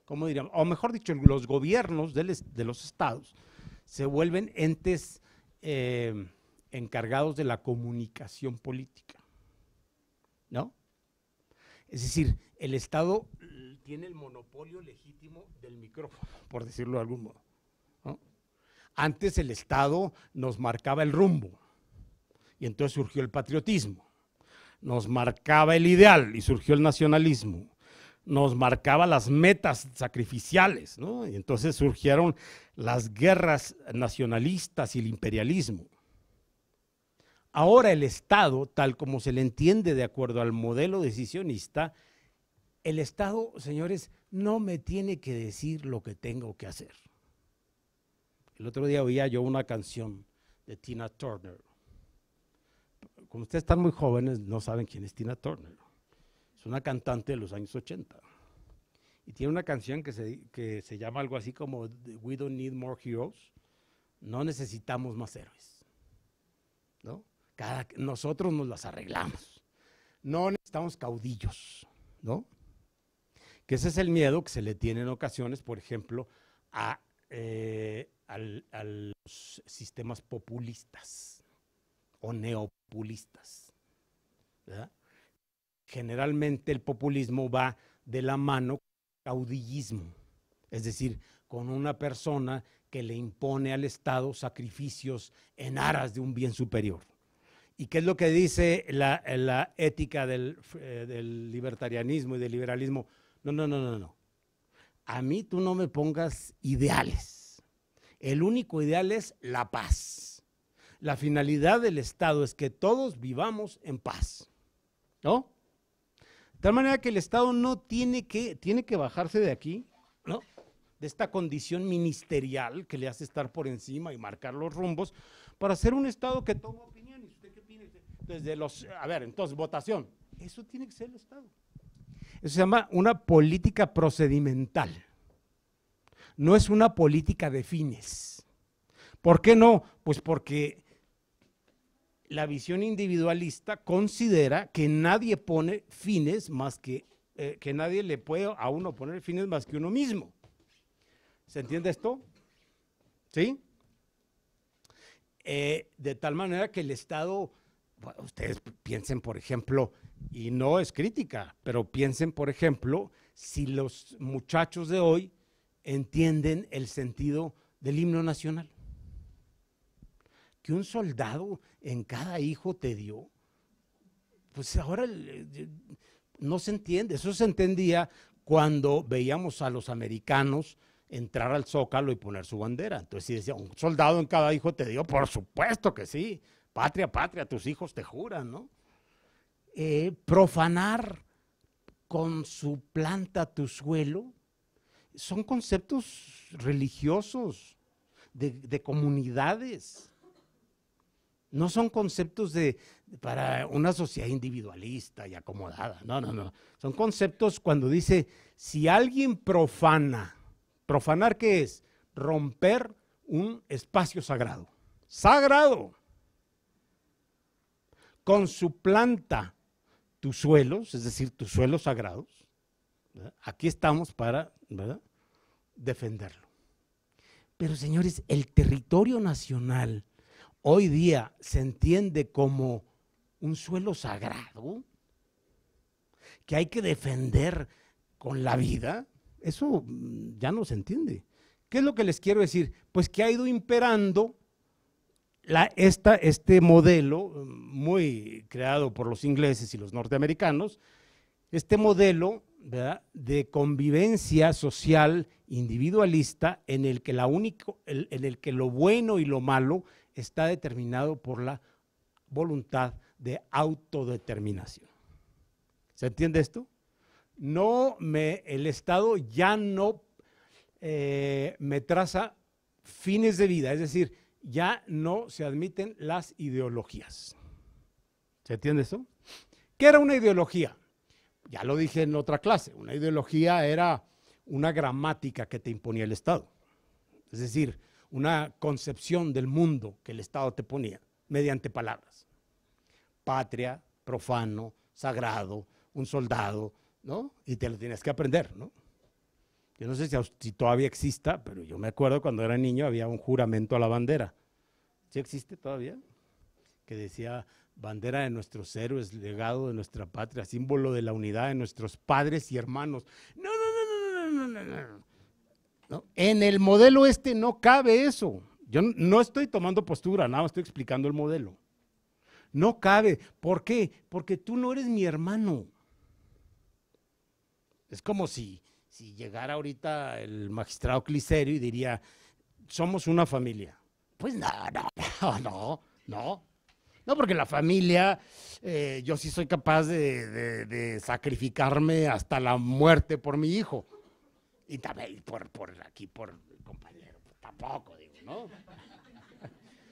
¿cómo diríamos? O mejor dicho, los gobiernos de los estados se vuelven entes encargados de la comunicación política, ¿no? Es decir, el Estado tiene el monopolio legítimo del micrófono, por decirlo de algún modo, ¿no? Antes el Estado nos marcaba el rumbo y entonces surgió el patriotismo, nos marcaba el ideal y surgió el nacionalismo, nos marcaba las metas sacrificiales, ¿no? Y entonces surgieron las guerras nacionalistas y el imperialismo. Ahora el Estado, tal como se le entiende de acuerdo al modelo decisionista, el Estado, señores, no me tiene que decir lo que tengo que hacer. El otro día oía yo una canción de Tina Turner. Como ustedes están muy jóvenes, no saben quién es Tina Turner. Es una cantante de los años 80. Y tiene una canción que se llama algo así como We Don't Need More Heroes. No necesitamos más héroes, ¿no? Nosotros nos las arreglamos. No necesitamos caudillos, ¿no? Que ese es el miedo que se le tiene en ocasiones, por ejemplo, a los sistemas populistas o neopopulistas, ¿verdad? Generalmente el populismo va de la mano con el caudillismo, es decir, con una persona que le impone al Estado sacrificios en aras de un bien superior. ¿Y qué es lo que dice la ética del libertarianismo y del liberalismo? No. A mí tú no me pongas ideales. El único ideal es la paz. La finalidad del Estado es que todos vivamos en paz, ¿no? De tal manera que el Estado no tiene que bajarse de aquí, ¿no? De esta condición ministerial que le hace estar por encima y marcar los rumbos para ser un Estado que toma opiniones. ¿Usted qué opina? Entonces, votación. Eso tiene que ser el Estado. Eso se llama una política procedimental. No es una política de fines. ¿Por qué no? Pues porque la visión individualista considera que nadie pone fines más que nadie le puede a uno poner fines más que uno mismo. ¿Se entiende esto? ¿Sí? De tal manera que el Estado, bueno, ustedes piensen, por ejemplo, y no es crítica, pero piensen, por ejemplo, si los muchachos de hoy entienden el sentido del himno nacional. Que un soldado en cada hijo te dio, pues ahora no se entiende. Eso se entendía cuando veíamos a los americanos entrar al Zócalo y poner su bandera. Entonces, si decía, un soldado en cada hijo te dio, por supuesto que sí. Patria, patria, tus hijos te juran, ¿no? Profanar con su planta tu suelo, son conceptos religiosos, de comunidades. No son conceptos para una sociedad individualista y acomodada. No. Son conceptos cuando dice, si alguien profana, ¿profanar qué es? romper un espacio sagrado. Sagrado. Con su planta tus suelos, es decir, tus suelos sagrados. ¿Verdad? Aquí estamos para, ¿verdad?, defenderlo. Pero señores, el territorio nacional hoy día se entiende como un suelo sagrado que hay que defender con la vida. Eso ya no se entiende. ¿Qué es lo que les quiero decir? Pues que ha ido imperando este modelo muy creado por los ingleses y los norteamericanos, este modelo, ¿verdad?, de convivencia social individualista en el que en el que lo bueno y lo malo está determinado por la voluntad de autodeterminación. ¿Se entiende esto? El Estado ya no me traza fines de vida, es decir, ya no se admiten las ideologías. ¿Se entiende eso? ¿Qué era una ideología? Ya lo dije en otra clase, una ideología era una gramática que te imponía el Estado. Es decir, una concepción del mundo que el Estado te ponía mediante palabras. Patria, profano, sagrado, un soldado, ¿no? Y te lo tienes que aprender, ¿no? Yo no sé si todavía exista, pero yo me acuerdo cuando era niño había un juramento a la bandera. ¿Sí existe todavía? Que decía, bandera de nuestros héroes, legado de nuestra patria, símbolo de la unidad de nuestros padres y hermanos. No. En el modelo no cabe eso. Yo no estoy tomando postura, nada más estoy explicando el modelo. No cabe. ¿Por qué? Porque tú no eres mi hermano. Es como si llegara ahorita el magistrado Cliserio y diría, somos una familia. Pues no. No, porque la familia, yo sí soy capaz de sacrificarme hasta la muerte por mi hijo. Y también por el compañero, pues tampoco, digo, ¿no?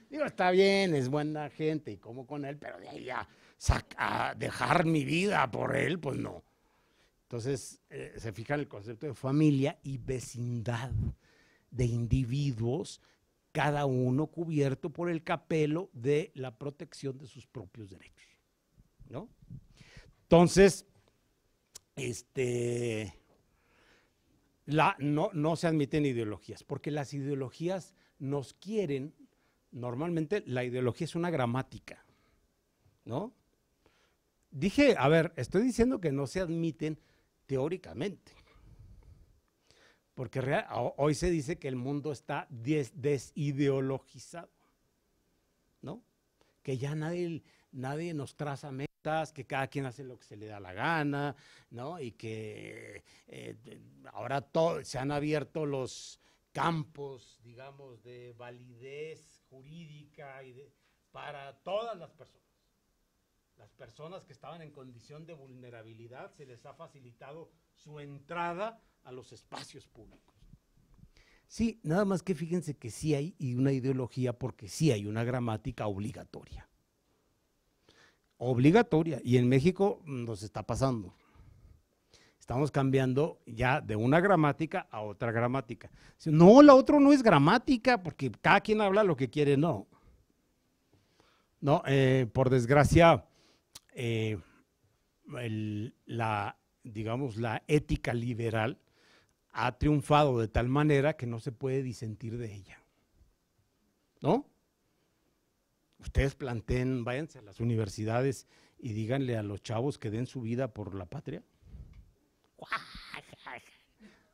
Digo, está bien, es buena gente y como con él, pero de ahí a dejar mi vida por él, pues no. Entonces, se fija en el concepto de familia y vecindad de individuos, cada uno cubierto por el capelo de la protección de sus propios derechos, ¿no? Entonces, no se admiten ideologías, porque las ideologías nos quieren, normalmente la ideología es una gramática, ¿no? Estoy diciendo que no se admiten teóricamente, porque hoy se dice que el mundo está desideologizado, ¿no? Que ya nadie nos traza metas, que cada quien hace lo que se le da la gana, ¿no? Y que ahora se han abierto los campos, digamos, de validez jurídica para todas las personas. Las personas que estaban en condición de vulnerabilidad se les ha facilitado su entrada a los espacios públicos. Sí, nada más que fíjense que sí hay una ideología porque sí hay una gramática obligatoria. Obligatoria. Y en México nos está pasando. Estamos cambiando ya de una gramática a otra gramática. No, la otra no es gramática porque cada quien habla lo que quiere, no. No, por desgracia, digamos, la ética liberal ha triunfado de tal manera que no se puede disentir de ella, ¿no? Ustedes planteen, váyanse a las universidades y díganle a los chavos que den su vida por la patria.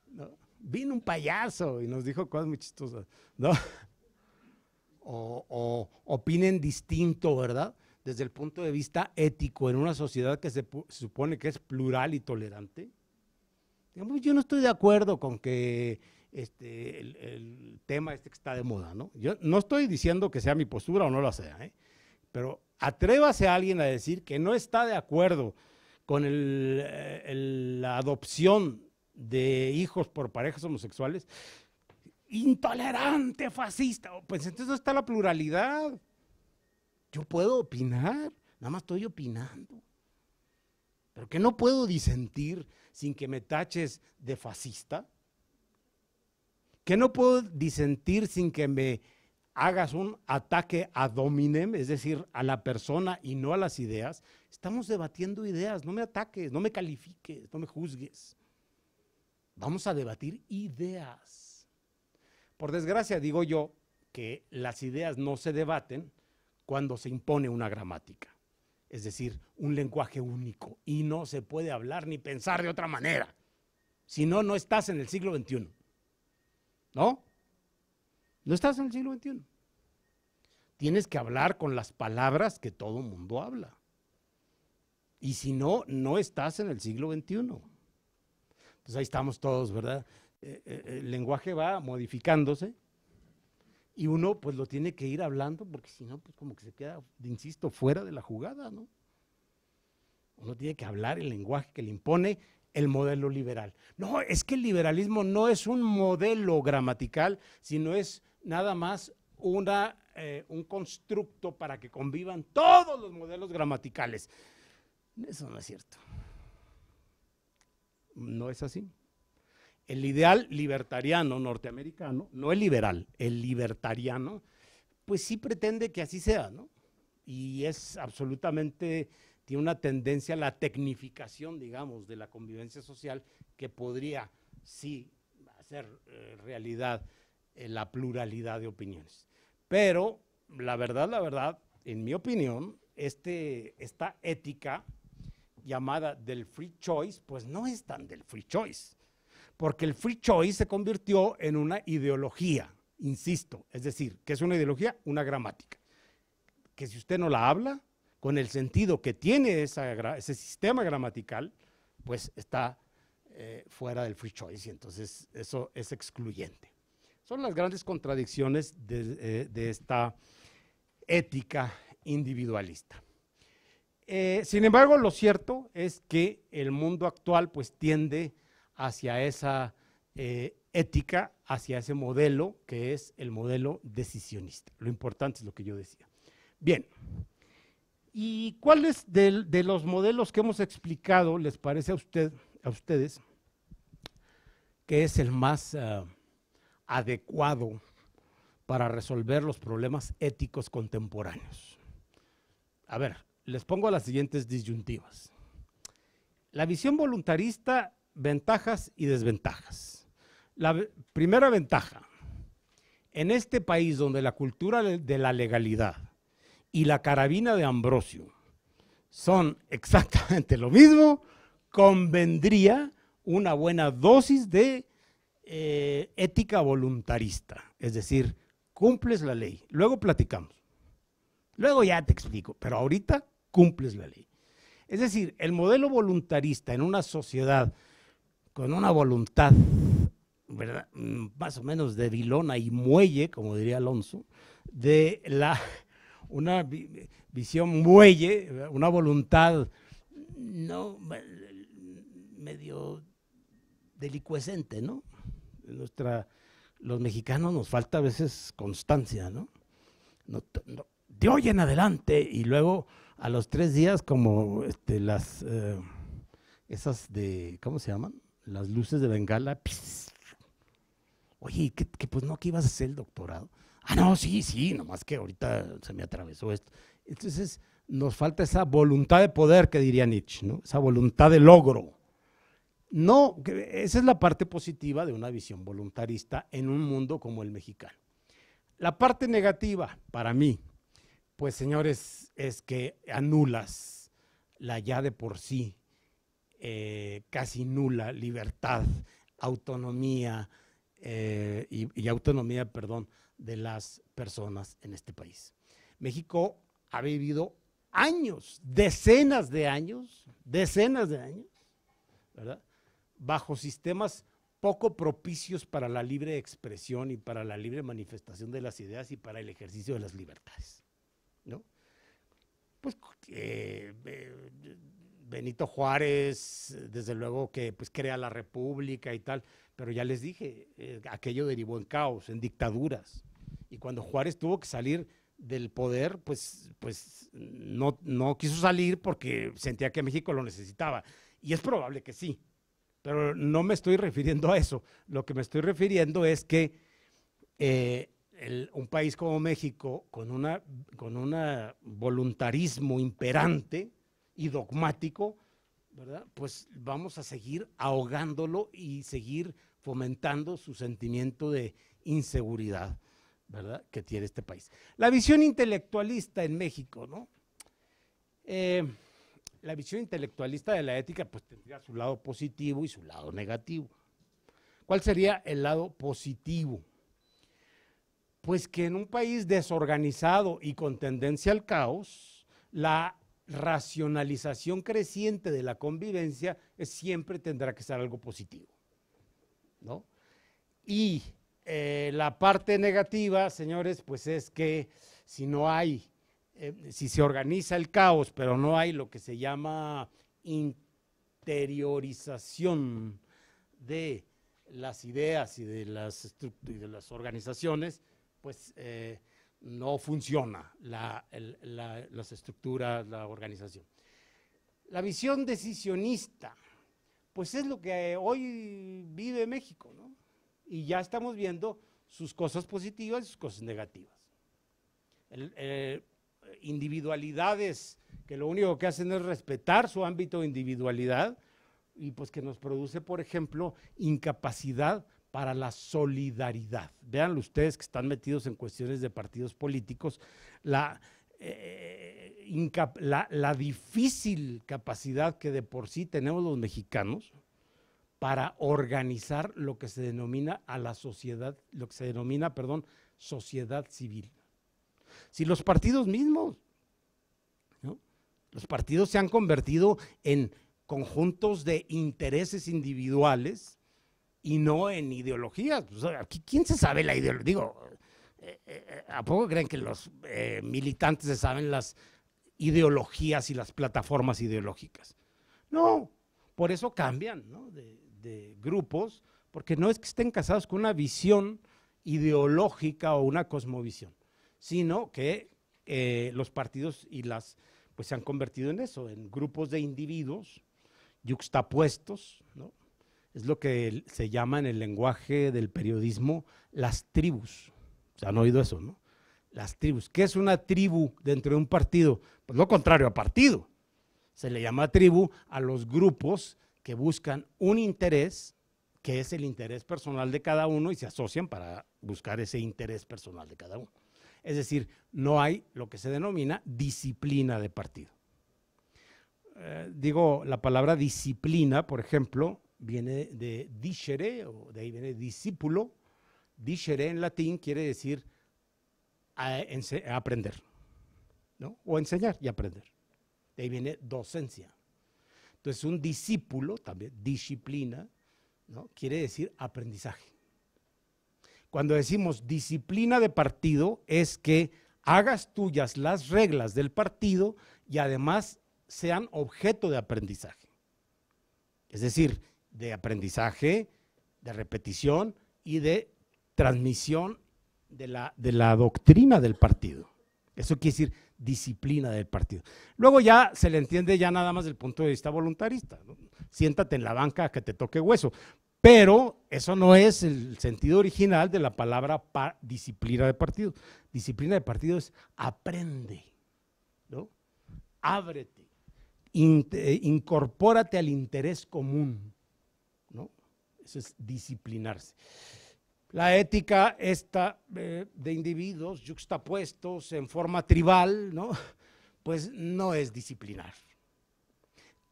¿No? Vino un payaso y nos dijo cosas muy chistosas, ¿no? O opinen distinto, ¿verdad? Desde el punto de vista ético en una sociedad que se supone que es plural y tolerante. Digamos, yo no estoy de acuerdo con que el tema que está de moda, ¿no? Yo no estoy diciendo que sea mi postura o no lo sea, pero atrévase a alguien a decir que no está de acuerdo con la adopción de hijos por parejas homosexuales, intolerante, fascista. Pues entonces no está la pluralidad. Yo puedo opinar, nada más estoy opinando. Pero que no puedo disentir sin que me taches de fascista. que no puedo disentir sin que me hagas un ataque ad hominem, es decir, a la persona y no a las ideas. Estamos debatiendo ideas, no me ataques, no me califiques, no me juzgues. Vamos a debatir ideas. Por desgracia, digo yo que las ideas no se debaten cuando se impone una gramática, es decir, un lenguaje único, y no se puede hablar ni pensar de otra manera. Si no, no estás en el siglo XXI. ¿No? No estás en el siglo XXI. Tienes que hablar con las palabras que todo mundo habla. Y si no, no estás en el siglo XXI. Entonces ahí estamos todos, ¿verdad? El lenguaje va modificándose y uno pues lo tiene que ir hablando porque si no, pues como que se queda, insisto, fuera de la jugada, ¿no? Uno tiene que hablar el lenguaje que le impone el modelo liberal. No, es que el liberalismo no es un modelo gramatical, sino es nada más un constructo para que convivan todos los modelos gramaticales. Eso no es cierto. No es así. El ideal libertariano norteamericano, no el liberal, el libertariano, pues sí pretende que así sea, ¿no? Y es absolutamente, tiene una tendencia a la tecnificación, digamos, de la convivencia social que podría, sí, hacer realidad la pluralidad de opiniones. Pero, la verdad, en mi opinión, esta ética llamada del free choice, pues no es tan del free choice, porque el free choice se convirtió en una ideología, insisto, es decir, ¿qué es una ideología? Una gramática, que si usted no la habla, con el sentido que tiene ese sistema gramatical, pues está fuera del free choice y entonces eso es excluyente. Son las grandes contradicciones de esta ética individualista. Sin embargo, lo cierto es que el mundo actual pues tiende hacia esa ética, hacia ese modelo que es el modelo decisionista. Lo importante es lo que yo decía. Bien, ¿y cuáles de los modelos que hemos explicado les parece a ustedes que es el más adecuado para resolver los problemas éticos contemporáneos? A ver, les pongo las siguientes disyuntivas. La visión voluntarista, ventajas y desventajas. La primera ventaja, en este país donde la cultura de la legalidad y la carabina de Ambrosio son exactamente lo mismo, convendría una buena dosis de ética voluntarista, es decir, cumples la ley, luego platicamos, luego ya te explico, pero ahorita cumples la ley. Es decir, el modelo voluntarista en una sociedad con una voluntad, ¿verdad?, más o menos debilona y muelle, como diría Alonso, de una visión muelle, una voluntad no medio delicuescente, ¿no? Los mexicanos nos falta a veces constancia, ¿no? De hoy en adelante, y luego a los 3 días como esas de, ¿cómo se llaman? Las luces de Bengala. Pss. Oye, que pues no, que ibas a hacer el doctorado. Ah, no, sí, nomás que ahorita se me atravesó esto. Entonces nos falta esa voluntad de poder que diría Nietzsche, ¿no? Esa voluntad de logro. No, esa es la parte positiva de una visión voluntarista en un mundo como el mexicano. La parte negativa, para mí, pues señores, es que anulas la ya de por sí casi nula libertad, autonomía y autonomía, perdón, de las personas en este país. México ha vivido años, decenas de años, ¿verdad?, bajo sistemas poco propicios para la libre expresión y para la libre manifestación de las ideas y para el ejercicio de las libertades, ¿no? Pues Benito Juárez, desde luego que pues crea la República y tal, pero ya les dije, aquello derivó en caos, en dictaduras, y cuando Juárez tuvo que salir del poder, pues no quiso salir porque sentía que México lo necesitaba, y es probable que sí, Pero no me estoy refiriendo a eso. Lo que me estoy refiriendo es que un país como México, con un voluntarismo imperante y dogmático, ¿verdad? Pues vamos a seguir ahogándolo y seguir fomentando su sentimiento de inseguridad, ¿verdad? Que tiene este país. La visión intelectualista en México, ¿no? La visión intelectualista de la ética pues tendría su lado positivo y su lado negativo. ¿Cuál sería el lado positivo? Pues que en un país desorganizado y con tendencia al caos, la racionalización creciente de la convivencia siempre tendrá que ser algo positivo, ¿no? Y la parte negativa, señores, pues es que si no hay, si se organiza el caos, pero no hay lo que se llama interiorización de las ideas y de las organizaciones, pues no funciona las estructuras, la organización. La visión decisionista, pues es lo que hoy vive México, ¿no? Y ya estamos viendo sus cosas positivas y sus cosas negativas. Individualidades que lo único que hacen es respetar su ámbito de individualidad y pues que nos produce, por ejemplo, incapacidad para la solidaridad. Vean ustedes que están metidos en cuestiones de partidos políticos, la difícil capacidad que de por sí tenemos los mexicanos para organizar lo que se denomina a la sociedad, lo que se denomina, perdón, sociedad civil. Si los partidos mismos, ¿no? Los partidos se han convertido en conjuntos de intereses individuales y no en ideologías. Pues, ¿quién se sabe la ideología? Digo, ¿a poco creen que los militantes se saben las ideologías y las plataformas ideológicas? No, por eso cambian, ¿no? de grupos, porque no es que estén casados con una visión ideológica o una cosmovisión, sino que los partidos y pues se han convertido en eso, en grupos de individuos yuxtapuestos, ¿no? Es lo que se llama en el lenguaje del periodismo las tribus. ¿Se han oído eso, no? Las tribus. ¿Qué es una tribu dentro de un partido? Pues lo contrario a partido. Se le llama tribu a los grupos que buscan un interés, que es el interés personal de cada uno, y se asocian para buscar ese interés personal de cada uno. Es decir, no hay lo que se denomina disciplina de partido. Digo, la palabra disciplina, por ejemplo, viene de discere, o de ahí viene discípulo. Discere en latín quiere decir aprender, ¿no? O enseñar y aprender. De ahí viene docencia. Entonces, un discípulo, también disciplina, ¿no? Quiere decir aprendizaje. Cuando decimos disciplina de partido, es que hagas tuyas las reglas del partido y además sean objeto de aprendizaje. Es decir, de aprendizaje, de repetición y de transmisión de la doctrina del partido. Eso quiere decir disciplina del partido. Luego ya se le entiende ya nada más del punto de vista voluntarista, ¿no? Siéntate en la banca que te toque hueso. Pero eso no es el sentido original de la palabra disciplina de partido. Disciplina de partido es aprende, ¿no? Ábrete, incorpórate al interés común, ¿no? Eso es disciplinarse. La ética esta de individuos yuxtapuestos en forma tribal, ¿no? Pues no es disciplinar.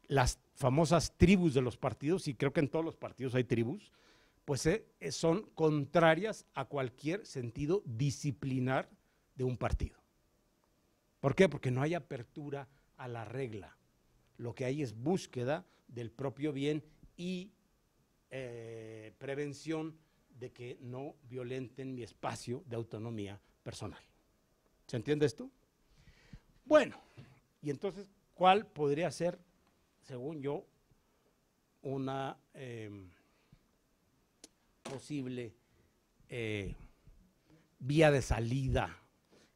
Las famosas tribus de los partidos, y creo que en todos los partidos hay tribus, pues son contrarias a cualquier sentido disciplinar de un partido. ¿Por qué? Porque no hay apertura a la regla. Lo que hay es búsqueda del propio bien y prevención de que no violenten mi espacio de autonomía personal. ¿Se entiende esto? Bueno, y entonces, ¿cuál podría ser, según yo, una posible vía de salida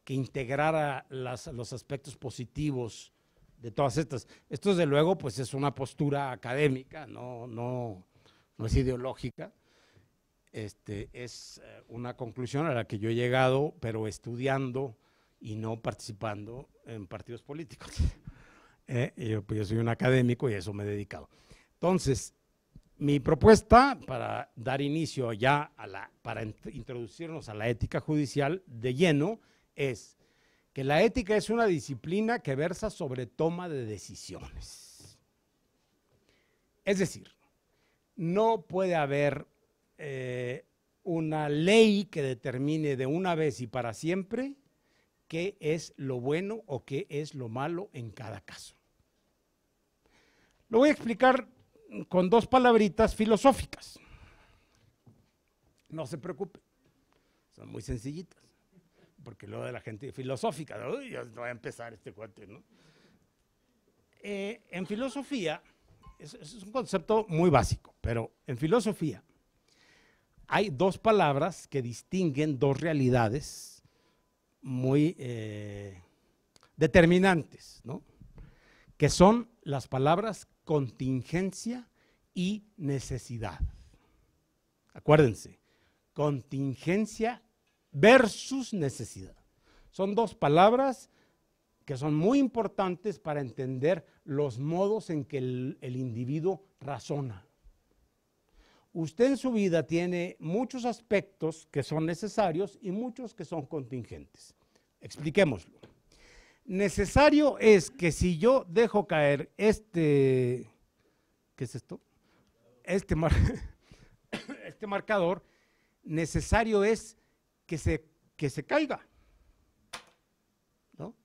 que integrara los aspectos positivos de todas estas? Esto, desde luego, pues es una postura académica, no no es ideológica, es una conclusión a la que yo he llegado, pero estudiando y no participando en partidos políticos. Yo soy un académico y a eso me he dedicado. Entonces, mi propuesta para dar inicio ya para introducirnos a la ética judicial de lleno es que la ética es una disciplina que versa sobre toma de decisiones. Es decir, no puede haber una ley que determine de una vez y para siempre qué es lo bueno o qué es lo malo en cada caso. Lo voy a explicar con dos palabritas filosóficas. No se preocupen, son muy sencillitas, porque luego de la gente filosófica, uy, ya voy a empezar este cuate, ¿no? En filosofía, es un concepto muy básico, pero en filosofía hay dos palabras que distinguen dos realidades muy determinantes, ¿no? Que son las palabras contingencia y necesidad. Acuérdense, contingencia versus necesidad. Son dos palabras que son muy importantes para entender los modos en que el individuo razona. Usted en su vida tiene muchos aspectos que son necesarios y muchos que son contingentes. Expliquémoslo. Necesario es que si yo dejo caer ¿qué es esto? Este marcador, necesario es que se caiga, ¿no?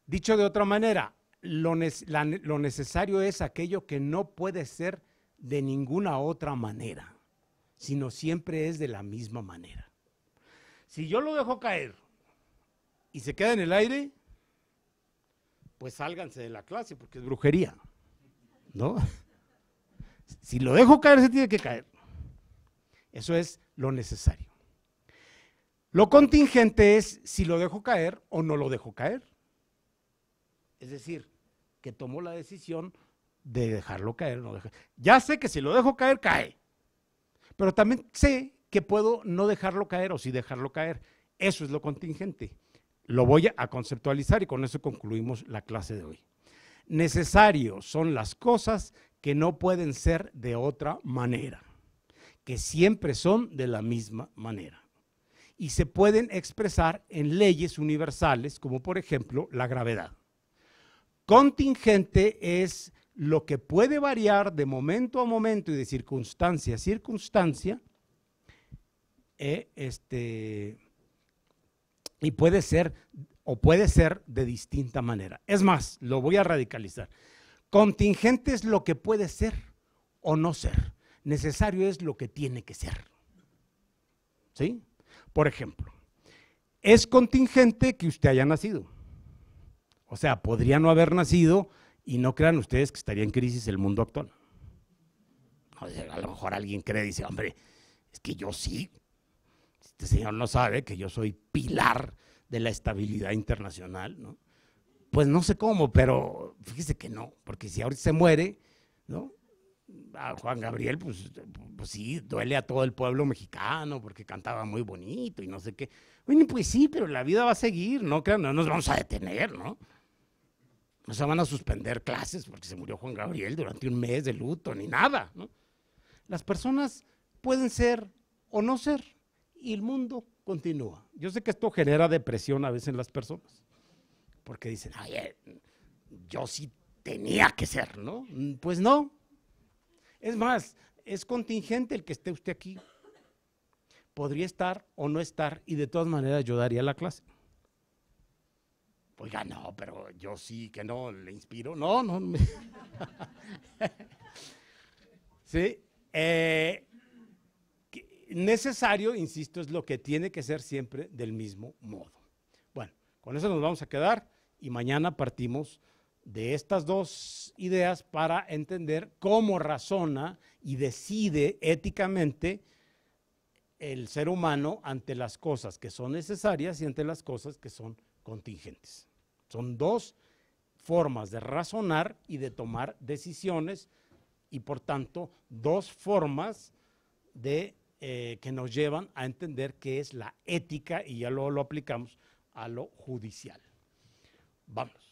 Dicho de otra manera, lo necesario es aquello que no puede ser de ninguna otra manera, sino siempre es de la misma manera. Si yo lo dejo caer y se queda en el aire, pues sálganse de la clase porque es brujería, ¿no? Si lo dejo caer, se tiene que caer. Eso es lo necesario. Lo contingente es si lo dejo caer o no lo dejo caer. Es decir, que tomo la decisión de dejarlo caer o no dejarlo. Ya sé que si lo dejo caer, cae. Pero también sé que puedo no dejarlo caer o sí dejarlo caer. Eso es lo contingente. Lo voy a conceptualizar y con eso concluimos la clase de hoy. Necesario son las cosas que no pueden ser de otra manera, que siempre son de la misma manera. Y se pueden expresar en leyes universales, como por ejemplo la gravedad. Contingente es lo que puede variar de momento a momento y de circunstancia a circunstancia, y puede ser de distinta manera. Es más, lo voy a radicalizar. Contingente es lo que puede ser o no ser. Necesario es lo que tiene que ser. ¿Sí? Por ejemplo, es contingente que usted haya nacido. O sea, podría no haber nacido y no crean ustedes que estaría en crisis el mundo actual. O sea, a lo mejor alguien cree y dice, hombre, es que yo sí. Este señor no sabe que yo soy pilar de la estabilidad internacional, ¿no? Pues no sé cómo, pero fíjese que no, porque si ahorita se muere, ¿no? A Juan Gabriel, pues sí, duele a todo el pueblo mexicano porque cantaba muy bonito y no sé qué. Bueno, pues sí, pero la vida va a seguir, no crean, no nos vamos a detener, ¿no? No se van a suspender clases porque se murió Juan Gabriel durante un mes de luto, ni nada, ¿no? Las personas pueden ser o no ser y el mundo continúa. Yo sé que esto genera depresión a veces en las personas, porque dicen, ay, yo sí tenía que ser, ¿no? Pues no. Es más, es contingente el que esté usted aquí. Podría estar o no estar y de todas maneras yo daría la clase. Oiga, no, pero yo sí que no, le inspiro. No. Sí. Necesario, insisto, es lo que tiene que ser siempre del mismo modo. Bueno, con eso nos vamos a quedar y mañana partimos de estas dos ideas para entender cómo razona y decide éticamente el ser humano ante las cosas que son necesarias y ante las cosas que son contingentes. Son dos formas de razonar y de tomar decisiones y por tanto dos formas de que nos llevan a entender qué es la ética y ya lo aplicamos a lo judicial. Vamos.